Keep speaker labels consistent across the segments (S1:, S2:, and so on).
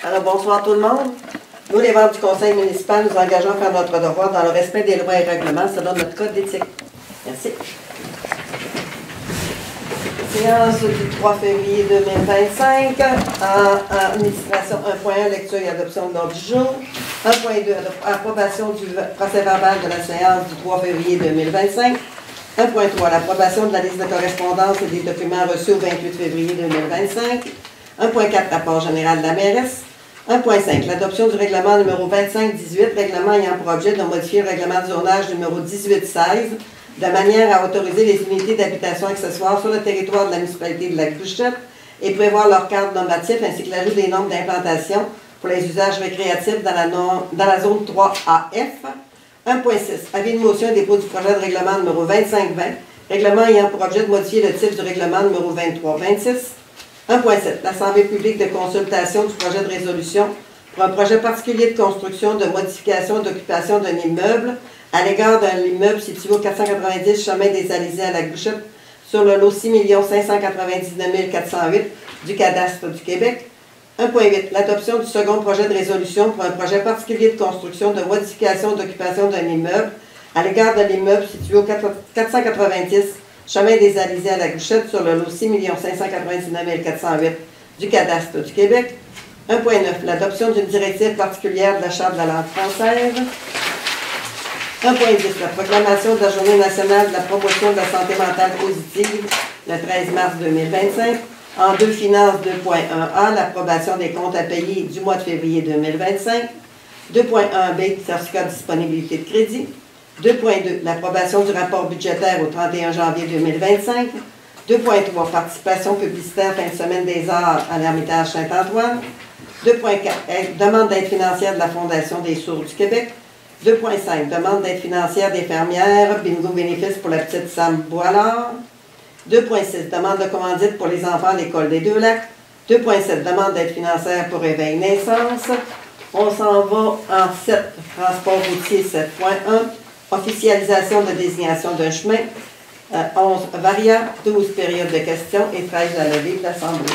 S1: Alors, bonsoir tout le monde. Nous, les membres du conseil municipal, nous engageons à faire notre devoir dans le respect des lois et règlements selon notre code d'éthique. Merci. Séance du 3 février 2025. En administration 1.1, lecture et adoption de l'ordre du jour. 1.2, approbation du procès-verbal de la séance du 3 février 2025. 1.3, l'approbation de la liste de correspondance et des documents reçus au 28 février 2025. 1.4, rapport général de la mairesse. 1.5, l'adoption du règlement numéro 2518, règlement ayant pour objet de modifier le règlement de zonage numéro 1816, de manière à autoriser les unités d'habitation accessoires sur le territoire de la municipalité de Lac-Bouchette et prévoir leur cadre normatif ainsi que l'ajout des normes d'implantation pour les usages récréatifs dans la zone 3AF. 1.6, avis de motion et dépôt du projet de règlement numéro 2520, règlement ayant pour objet de modifier le titre du règlement numéro 2326. 1.7, l'Assemblée publique de consultation du projet de résolution pour un projet particulier de construction, de modification et d'occupation d'un immeuble à l'égard d'un immeuble situé au 490 chemin des Alizés à Lac-Bouchette sur le lot 6 599 408 du cadastre du Québec. 1.8, l'adoption du second projet de résolution pour un projet particulier de construction, de modification et d'occupation d'un immeuble à l'égard de l'immeuble situé au 490 chemin des Alizés à Lac-Bouchette sur le lot 6 599 408 du cadastre du Québec. 1.9, l'adoption d'une directive particulière de la Charte de la langue française. 1.10, la proclamation de la Journée nationale de la promotion de la santé mentale positive le 13 mars 2025. En 2, finances 2.1a, l'approbation des comptes à payer du mois de février 2025. 2.1b, certificat de disponibilité de crédit. 2.2, l'approbation du rapport budgétaire au 31 janvier 2025. 2.3, participation publicitaire fin de semaine des arts à l'Ermitage Saint-Antoine. 2.4, demande d'aide financière de la Fondation des sourds du Québec. 2.5, demande d'aide financière des fermières, bingo bénéfice pour la petite Sam Boilard. 2.6, demande de commandite pour les enfants à l'école des Deux-Lacs. 2.7, demande d'aide financière pour éveil naissance. On s'en va en 7, transport routier 7.1, officialisation de désignation d'un chemin. 11, variable, 12 périodes de questions et 13 la levée de l'Assemblée.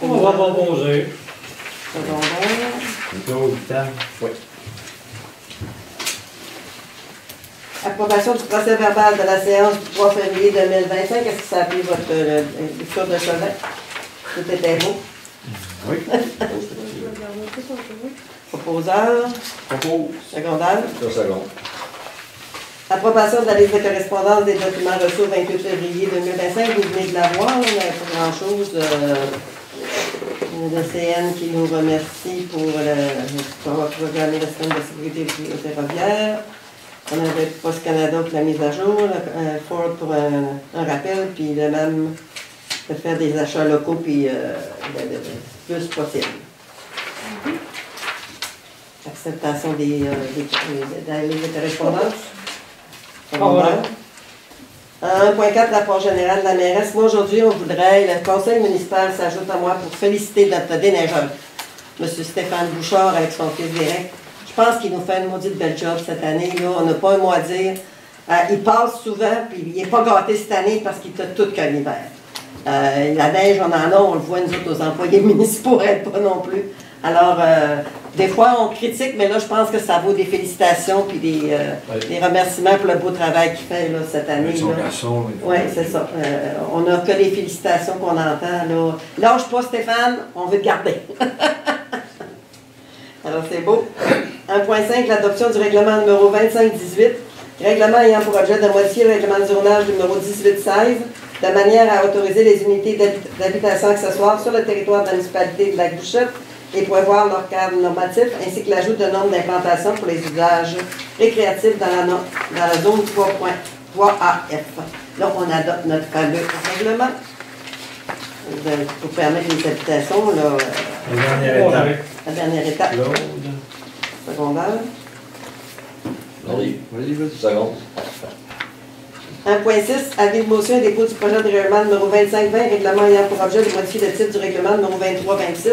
S2: On va proposer.
S1: Secondaire. Oui. Approbation du procès-verbal de la séance du 3 février 2025. Est-ce que ça a pris votre lecture de chemin? Tout était beau?
S2: Oui.
S1: Proposeur?
S2: Propose.
S1: Secondaire?
S2: 2 secondes.
S1: Approbation de la liste de correspondance des documents reçus au 28 février 2025. Vous venez de la voir, il n'y a pas grand-chose. Le CN qui nous remercie pour avoir programmé la semaine de sécurité ferroviaire. On avait Post Canada pour la mise à jour, Ford pour un rappel, puis le même de faire des achats locaux, puis le plus possible. Acceptation des correspondances. 1.4, rapport général de la mairesse. Moi, aujourd'hui, on voudrait, le conseil municipal s'ajoute à moi pour féliciter notre déneigeur, M. Stéphane Bouchard, avec son fils Derek. Je pense qu'il nous fait une maudite belle job cette année. Là. On n'a pas un mot à dire. Il passe souvent, puis il n'est pas gâté cette année parce qu'il t'a tout qu'un hiver. La neige, on en a, on le voit, nous autres, aux employés municipaux, pas non plus. Alors, des fois, on critique, mais là, je pense que ça vaut des félicitations puis des remerciements pour le beau travail qu'il fait là, cette année. Oui, c'est ça. On n'a que les félicitations qu'on entend. Là. Lâche pas, Stéphane, on veut te garder. Alors, c'est beau. 1.5, l'adoption du règlement numéro 2518, règlement ayant pour objet de modifier le règlement de zonage numéro 1816, de manière à autoriser les unités d'habitation accessoires sur le territoire de la municipalité de Lac-Bouchette et prévoir leur cadre normatif, ainsi que l'ajout de normes d'implantation pour les usages récréatifs dans la zone 3.3AF. Là, on adopte notre fameux règlement pour permettre les habitations. Là, la dernière étape. Secondaire.
S2: Vas-y, 2 secondes.
S1: 1.6, avis de motion et dépôt du projet de règlement numéro 2520, règlement ayant pour objet de modifier le titre du règlement numéro 2326.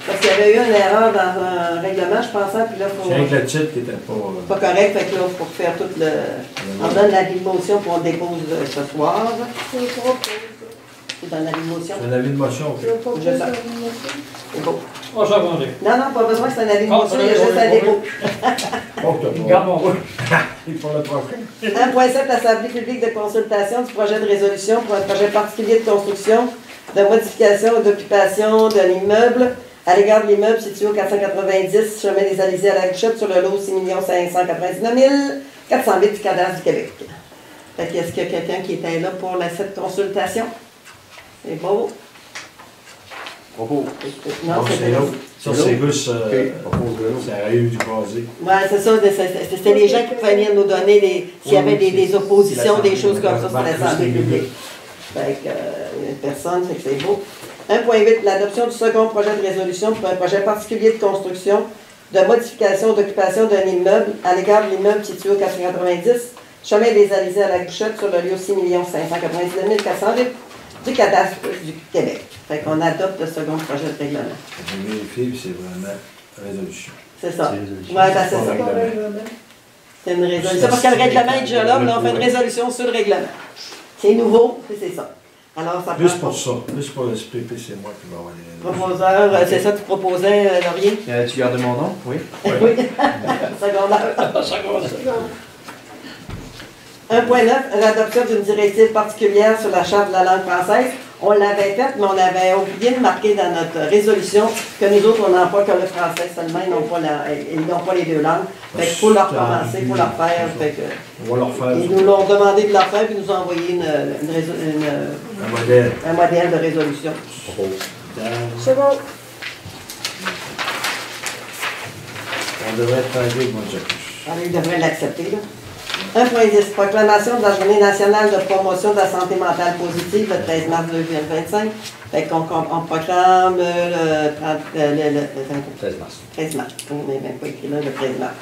S1: Parce qu'il y avait eu une erreur dans un règlement, je pensais, puis là, il faut...
S2: C'est avec le titre qui n'était
S1: pas correct, fait que là, il faut refaire tout le... On donne l'avis de motion, puis on dépose ce soir. Dans la motion.
S2: C'est un avis de motion, ok.
S1: Je sais. C'est beau.
S3: Oh, ça va aller.
S1: Non, non, pas besoin, c'est un avis de
S3: Ah,
S1: motion, il y a
S3: oui,
S1: juste
S3: oui,
S1: un
S3: oui.
S1: dépôt.
S2: Oh, t'as pas.
S3: Garde mon rôle.
S2: Il faut le prochain.
S1: 1.7, Assemblée publique de consultation du projet de résolution pour un projet particulier de construction, de modification et d'occupation d'un immeuble à l'égard de l'immeuble situé au 490 chemin des Alizés à la Guichette sur le lot 6 599 408 du cadastre du Québec. Fait que, est-ce qu'il y a quelqu'un qui était là pour cette consultation? C'est beau.
S2: Propos.
S1: Non,
S2: Donc, c'est l'autre. Ça,
S1: c'est
S2: c'est
S1: l'autre.
S2: juste. Ça a eu du croisé.
S1: Oui, c'est ça. C'était les gens qui pouvaient venir nous donner s'il y avait des oppositions, des choses comme ça, c'était l'Assemblée publique. Fait que, personne, fait que c'est beau. 1.8, l'adoption du second projet de résolution pour un projet particulier de construction, de modification d'occupation d'un immeuble à l'égard de l'immeuble situé au 490, chemin des Alizés à la Guichette sur le lieu 6 599 408 du cadastre du Québec. Fait qu'on adopte le second projet de règlement.
S2: J'ai vérifié, puis c'est vraiment résolution.
S1: C'est ça.
S2: C'est
S1: Oui,
S2: résolution.
S1: ben c'est ça. C'est une résolution. Parce que le règlement est déjà là, mais là, on fait une résolution sur le règlement. C'est nouveau, c'est ça. Alors, ça
S2: Plus
S1: prend
S2: pour ça. Plus pour le SPP, c'est moi qui vais avoir les
S1: proposeur, c'est ça que tu proposais, Laurier?
S4: Tu gardes mon nom? Oui.
S1: Oui. Secondaire.
S3: Ça commence.
S1: 1.9, l'adoption d'une directive particulière sur la charte de la langue française. On l'avait faite, mais on avait oublié de marquer dans notre résolution que nous autres, on n'a pas que le français seulement, ils n'ont pas les deux langues. Fait qu'il faut leur commencer, il faut leur faire. Fait que,
S2: On va leur faire
S1: ils nous l'ont demandé de leur faire, puis ils nous ont envoyé
S2: un modèle.
S1: un modèle de résolution.
S5: C'est bon.
S2: On devrait être tranquille, moi, je
S1: Alors, ils devraient l'accepter, là. 1.10. Proclamation de la Journée nationale de promotion de la santé mentale positive le 13 mars 2025. Fait qu'on proclame le
S2: 13 mars.
S1: 13 mars. On n'est même pas écrit là, le 13 mars.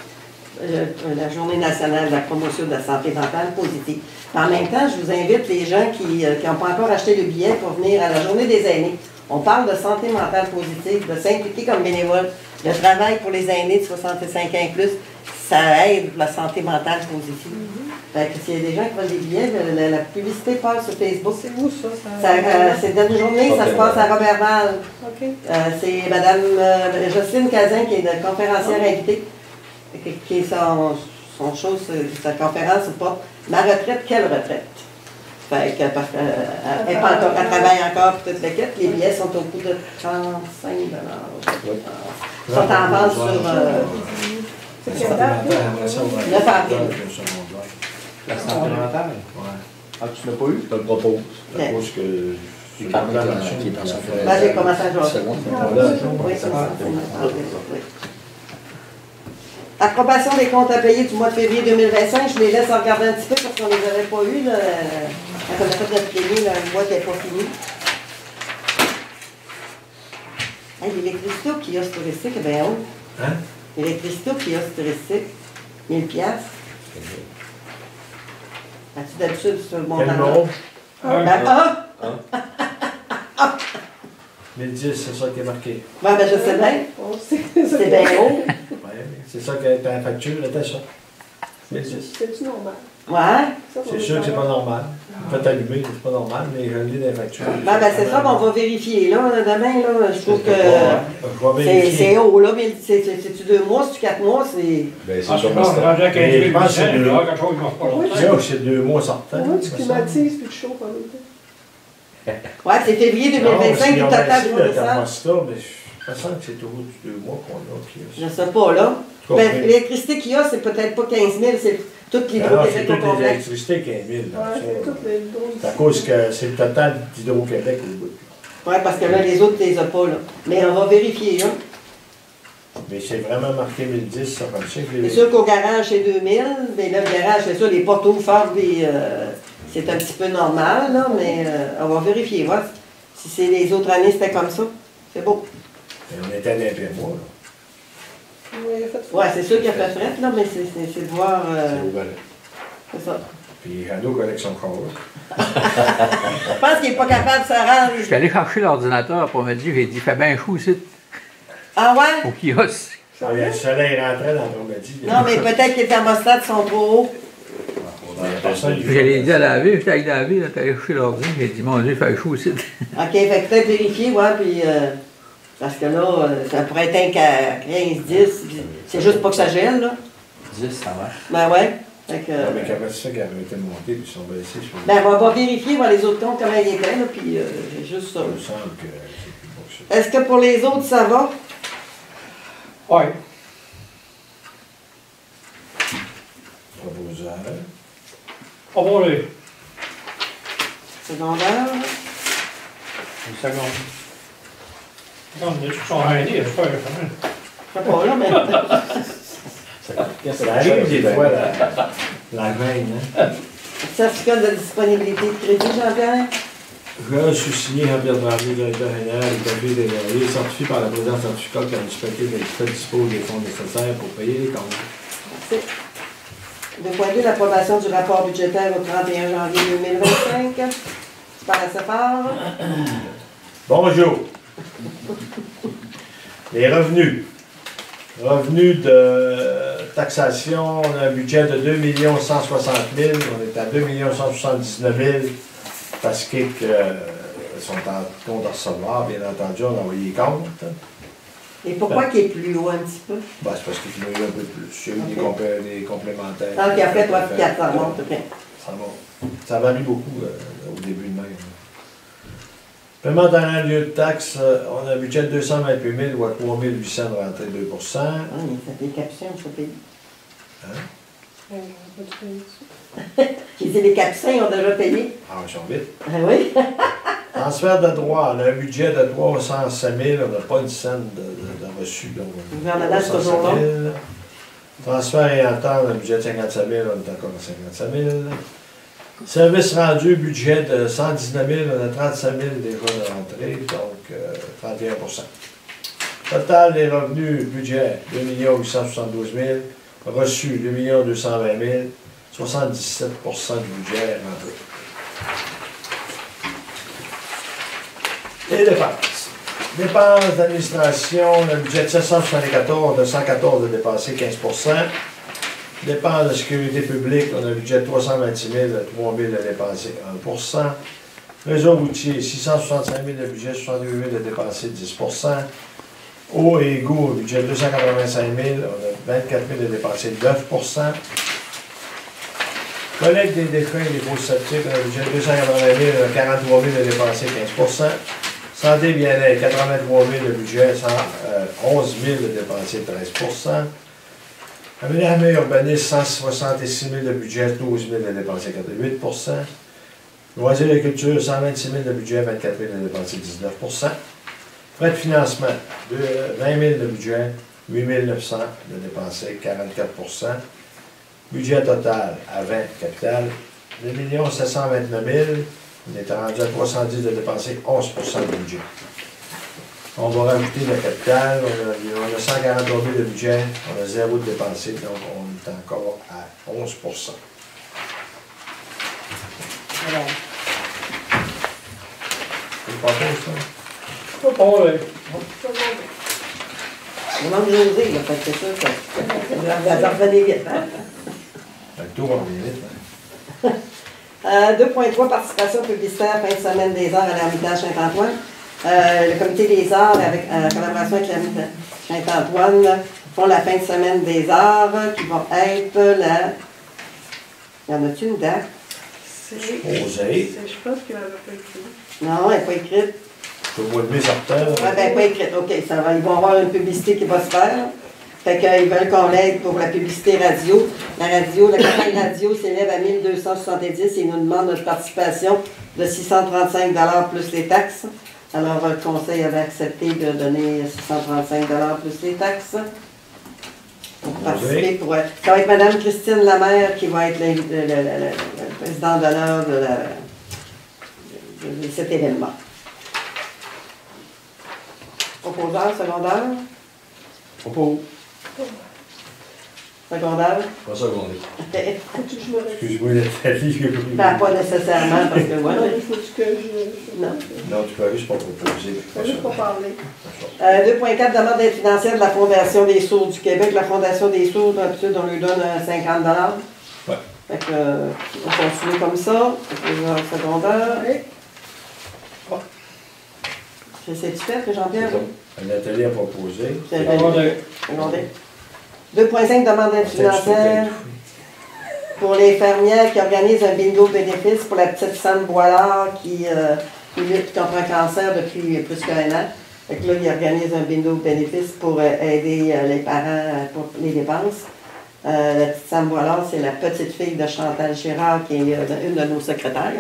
S1: La Journée nationale de la promotion de la santé mentale positive. En même temps, je vous invite les gens qui n'ont pas encore acheté le billet pour venir à la Journée des aînés. On parle de santé mentale positive, de s'impliquer comme bénévole. Le travail pour les aînés de 65 ans et plus, ça aide pour la santé mentale positive. Fait que s'il y a des gens qui veulent des billets, la publicité passe sur Facebook.
S5: C'est où ça?
S1: C'est dans une journée, ça se passe à Robertval.
S5: OK.
S1: C'est Mme Jocelyne Cazin qui est de conférencière invitée, qui est son chose, sa conférence ou pas. Ma retraite, quelle retraite? Fait que, parce qu'elle travaille encore pour toute l'équipe. Les billets sont au coût de 35 $. Ils sont en vente sur
S5: C'est quelle date?
S1: 9 avril.
S4: La santé mentale?
S2: Ouais.
S4: Ah, tu l'as pas eu?
S2: Je te le propose.
S1: Ok.
S2: À cause que
S6: Qui est dans son fait.
S1: Là, j'ai commencé à jouer.
S6: Second.
S1: Oui, c'est ça. Oui. Approbation des comptes à payer du mois de février 2025. Je les laisse en regarder un petit peu parce qu'on ne les avait pas eus. Là. Quand on a fait notre plénier, le mois n'était pas fini. Hey, l'électricité au kiosque touristique est bien haut.
S2: Hein?
S1: L'électricité au kiosque touristique, 1000 $. As-tu d'habitude sur le
S2: Quel
S1: montant?
S2: numéro?
S1: Ben,
S2: 1010, c'est ça qui est marqué.
S1: ben, je sais bien.
S5: On sait.
S1: C'est bien haut.
S2: Ouais, c'est ça qui est ta facture, était ça. 1010.
S5: C'est-tu normal?
S1: Ouais.
S5: Ça,
S2: C'est sûr que c'est pas normal. Peut allumer, c'est pas normal, mais je lis des factures.
S1: Ben, c'est ça, on va vérifier. Là, demain, là, je trouve que
S2: Je vais
S1: c'est
S2: vérifier.
S1: haut. Là, mais c'est-tu 2 mois, c'est-tu 4 mois? C'est...
S2: Ben,
S3: Ah, c'est bon, rendu à 15
S2: Mais
S3: 000
S2: je pense que c'est
S3: il y
S2: deux.
S3: aura quelque chose qui ne marche pas longtemps.
S2: Là, c'est 2 mois sortants.
S5: Au moins, tu
S2: ça
S5: climatises puis tu chauffes en même temps.
S1: Ouais, c'est février 2025 du total du
S2: du
S1: fournisseur.
S2: thermostat, mais je sens que c'est au bout du 2 mois qu'on a. Puis,
S1: Je sais pas, là. Ben, l'électricité qu'il y a, c'est peut-être pas 15 000, c'est toute
S2: c'est
S1: l'Hydro-Québec au
S2: toutes les
S1: complet.
S2: électricités 15 000. là,
S5: Ouais,
S2: ça.
S5: c'est toutes les doses.
S2: C'est à cause que c'est le total d'Hydro-Québec au bout.
S1: Ouais, parce que là, les autres, tu les as pas, là. Mais on va vérifier, là.
S2: Mais c'est vraiment marqué 1010, ça, comme ça.
S1: C'est sûr qu'au garage, c'est 2000, mais là, le garage, c'est sûr, les portes ouvertes, c'est un petit peu normal, là, mais on va vérifier, voir si c'est les autres années, c'était comme ça. C'est beau.
S2: Mais on était à l'imprimoir, là.
S5: Ouais, il a fait
S1: Ouais, c'est sûr qu'il y a fait fret, là, mais c'est de voir.
S2: C'est ouvert.
S1: C'est ça.
S2: Puis Rando connaît son corps, là.
S1: Je pense qu'il n'est pas capable de se rendre.
S7: Je suis allé chercher l'ordinateur pour me dire, j'ai dit, fait bien chaud ici,
S1: Ah ouais?
S7: au kiosque.
S2: Ah, le soleil rentrait dans le dit.
S1: Non, mais peut-être que les thermostats sont trop hauts.
S4: personne,
S7: Puis j'allais dire à laver, j'étais allé laver, là, t'allais coucher l'ordi, j'ai dit, mon Dieu, il fait chaud aussi.
S1: OK, fait que peut-être vérifier, ouais, puis... parce que là, ça pourrait être un qu'à 15, 10. C'est juste pas que ça gèle, là.
S6: 10, ça marche.
S1: Ben ouais. Fait que...
S2: Ouais, mais comment c'est ça qu'ils avaient été montés puis ils sont baissés? Je me
S1: Ben, on va vérifier, voir les autres comptes, comment ils étaient, là, puis juste ça.
S2: il me semble que c'est plus bon que ça.
S1: Est-ce que pour les autres, ça va?
S3: Ouais.
S2: Proposeur.
S3: On va aller.
S1: Secondaire?
S4: Une seconde.
S3: Non, mais tu sont aidés, je sais pas.
S1: Je sais pas, là, mais...
S2: Ça arrive des fois, la veille, hein?
S1: Certificat de disponibilité de crédit, Jean-Pierre?
S2: Je suis signé Jean-Pierre Tremblay, directeur général, établi des loyers, certifié par la présidence certificat qui a respecté les faits dispose des fonds nécessaires pour payer les comptes.
S1: Merci. 2.2, l'approbation du rapport budgétaire au 31 janvier 2025. Tu parles à sa part?
S2: Bonjour. Les revenus. Revenus de taxation, on a un budget de 2 160 000, on est à 2 179 000 parce qu'ils sont en compte à recevoir, bien entendu, on a envoyé les comptes.
S1: Et pourquoi qu'il est plus haut un petit peu?
S2: Ben, c'est parce qu'il y a eu un peu plus. Il y a eu des complémentaires.
S1: Ah, puis après, 3 4, ça remonte, OK.
S2: Ça monte. Ça varie beaucoup au début de même. Paiement d'un lieu de taxe, on a un budget de 228 000 ou à 3 800 de rentrée 2
S1: Ah, mais ça fait capucins, je payer.
S2: Hein?
S1: J'ai dit, les capucins ont déjà payé.
S2: Ah, ils sont vite.
S1: Ah oui?
S2: Transfert de droit, on a un budget de 307 000, on n'a pas une scène de reçu. Donc,
S1: Le gouvernement, c'est toujours long.
S2: Transfert et entente, un budget de 55 000, on est encore à 55 000. Service rendu, budget de 119 000, on a 35 000 déjà de rentrée, donc 31 Total des revenus, budget 2 872 000, reçu 2 220 000, 77 du budget rentré. Les dépenses. Dépenses d'administration, le budget de 774, de 114 de dépensé 15 Dépenses de sécurité publique, on a un budget de 326 000, 3 000 de dépensé 1 Réseau routier, 665 000 de budget, 62 000 de dépensé 10 Eau et égout, un budget de 285 000, on a 24 000 de dépensé 9 Collecte des défunts et des fausses sceptiques, on a un budget de 280 000, on a 43 000 de dépensé 15 Santé et bien-être, 83 000 de budget, 11 000 de dépensé 13 Aménagement urbanisme, 166 000 de budget, 12 000 de dépensé 8 Loisirs et culture, 126 000 de budget, 24 000 de dépensé 19 Frais de financement, 20 000 de budget, 8 900 de dépensé 44 Budget total à 20 capital, 2 729 000, on est rendu à 310 de dépensé 11 du budget. On va rajouter le capital, on a 143 000 de budget, on a 0 de dépensé, donc on est encore à 11
S1: Alors,
S2: C'est pas faux, ça?
S3: On va aller.
S1: on manque José, là, fait que c'est sûr que... Ça revenait vite, hein?
S2: Le tour, on vient vite.
S1: 2.3, participation publicitaire, fin de semaine des arts à l'Ermitage Saint-Antoine. Le comité des arts, avec collaboration avec l'Ermitage Saint-Antoine, font la fin de semaine des arts, qui vont être la... Y en a-tu une date?
S2: Osé.
S5: Je pense qu'il n'avait pas écrit.
S1: Non, elle n'est pas écrite.
S2: Au mois de mai, septembre.
S1: Ah, ben, pas écrite. OK, ça va. Ils vont avoir une publicité qui va se faire. Fait qu'ils veulent qu'on l'aide pour la publicité radio. La campagne radio s'élève à 1 270 et ils nous demandent notre participation de 635 plus les taxes. Alors, le conseil avait accepté de donner 635 plus les taxes. Pour participer. Ça va être Mme Christine Lamère qui va être le président d'honneur de cet événement. Proposeur, secondaire?
S4: Propos.
S1: Secondaire?
S4: Pas secondaire.
S5: Faut-tu que je me répète?
S2: Excuse-moi, Nathalie.
S1: Ben, pas nécessairement, parce que voilà.
S5: Non, il faut que je...
S1: Non.
S2: Non, tu peux juste pas proposer.
S5: Faut juste pas parler.
S1: 2.4, demande d'aide financière de la Fondation des Sourds du Québec. La Fondation des Sourds, d'habitude, on lui donne 50
S2: Ouais.
S1: Fait que, on continue comme ça. Proposeur secondaire. C'est-tu fait, Jean-Pierre?
S2: Un atelier à proposer.
S3: Secondé.
S1: Secondé. 2,5 demande d'aide financière pour les fermières qui organisent un bingo bénéfice pour la petite Sam Boilard qui lutte contre un cancer depuis plus qu'un an. Fait que là, ils organisent un bingo bénéfice pour aider les parents pour les dépenses. La petite Sam Boilard, c'est la petite fille de Chantal Girard qui est une de nos secrétaires.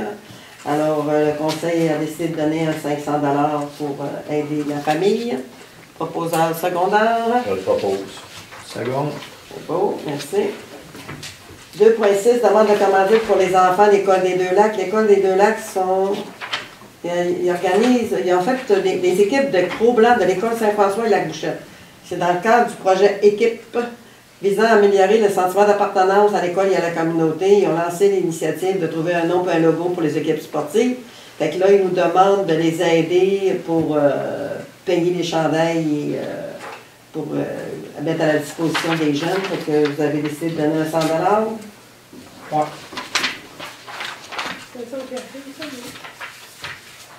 S1: Alors, le conseil a décidé de donner 500 $ pour aider la famille. Proposeur secondaire.
S4: Je le propose.
S6: Seconde.
S1: C'est beau, merci. 2,6, demande de commandite pour les enfants de l'École des Deux-Lacs. L'École des Deux-Lacs ils organisent, ils ont fait des équipes de Cros-Blanc de l'École Saint-François et Lac-Bouchette. C'est dans le cadre du projet Équipe visant à améliorer le sentiment d'appartenance à l'école et à la communauté. Ils ont lancé l'initiative de trouver un nom et un logo pour les équipes sportives. Fait que là, ils nous demandent de les aider pour payer les chandails et pour mettre à la disposition des jeunes. Fait que vous avez décidé de donner 100 $.
S3: Ouais.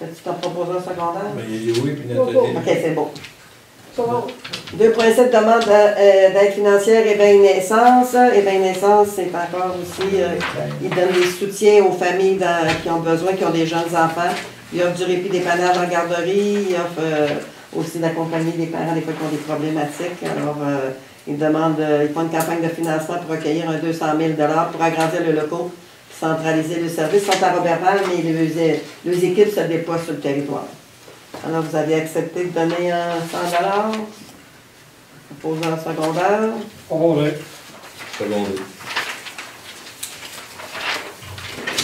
S1: C'est ton proposeur secondaire?
S2: Mais il dit oui, puis un atelier.
S1: OK, c'est bon.
S5: Ça va.
S1: 2,7 demande d'aide financière Éveil Naissance. Éveil Naissance, c'est encore aussi, ils donnent des soutiens aux familles qui ont besoin, qui ont des jeunes enfants. Ils offrent du répit dépannage en garderie. Ils offrent aussi d'accompagner les parents des fois qui ont des problématiques. Alors, ils font une campagne de financement pour recueillir un 200 000 $ pour agrandir le local, centraliser le service. Ils sont à Robertval, mais les équipes se déploient sur le territoire. Alors, vous avez accepté de donner 100 $. Proposeur secondaire.
S3: Secondé.
S4: Secondé.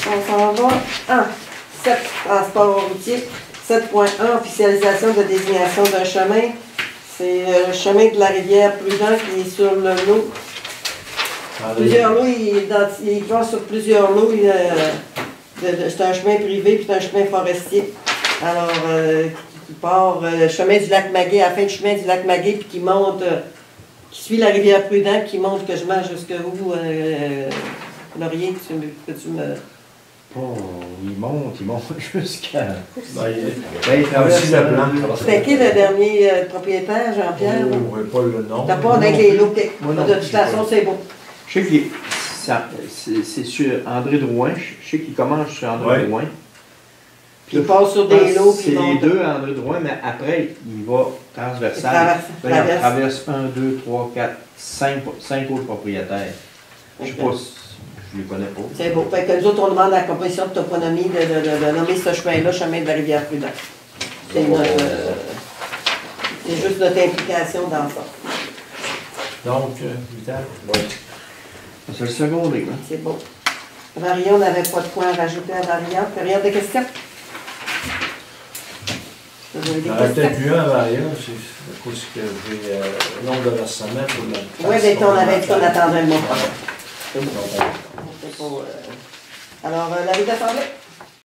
S1: On s'en va. 7, transport routier. 7.1, officialisation de désignation d'un chemin. C'est le chemin de la rivière Prudent qui est sur le lot. Plusieurs lots, il va sur plusieurs lots. C'est un chemin privé puis c'est un chemin forestier. Alors, qui part le chemin du lac Maguet, à la fin du chemin du lac Maguet, puis qui monte, qui suit la rivière Prudent, qui monte quasiment jusqu'où, Laurier, peux-tu me...
S6: Oh, il monte jusqu'à.
S2: Il traverse le plan.
S1: C'était qui le dernier propriétaire, Jean-Pierre?
S2: Oh, pas le nom.
S1: T'as pas avec les lots.
S6: Moi non,
S1: De toute façon, c'est beau.
S6: Je sais que c'est sur André Drouin. Je sais qu'il commence sur André
S2: Ouais.
S6: Drouin.
S1: Puis il passe sur des lots.
S6: C'est les deux André Drouin, mais après, il va transversal.
S1: Il
S6: Là, il traverse 1, 2, 3, 4, 5 autres propriétaires. Je sais pas si je les connais pas.
S1: C'est beau. Fait que nous autres, on demande à la composition de toponymie de nommer ce chemin-là, chemin de la rivière Prudent. C'est juste notre implication dans ça.
S2: Donc, Vital?
S4: Oui.
S6: C'est le secondé, là.
S1: C'est beau. Marion n'avait pas de point à rajouter à Marion. Période de questions? Vous avez des
S2: Il y en aurait peut-être
S1: questions?
S2: eu un avant hier, c'est à cause que j'ai le nombre de versement pour la.
S1: Oui, mais on avait dit qu'on attendrait le moment.
S2: Donc,
S1: Alors, l'avis d'assemblée?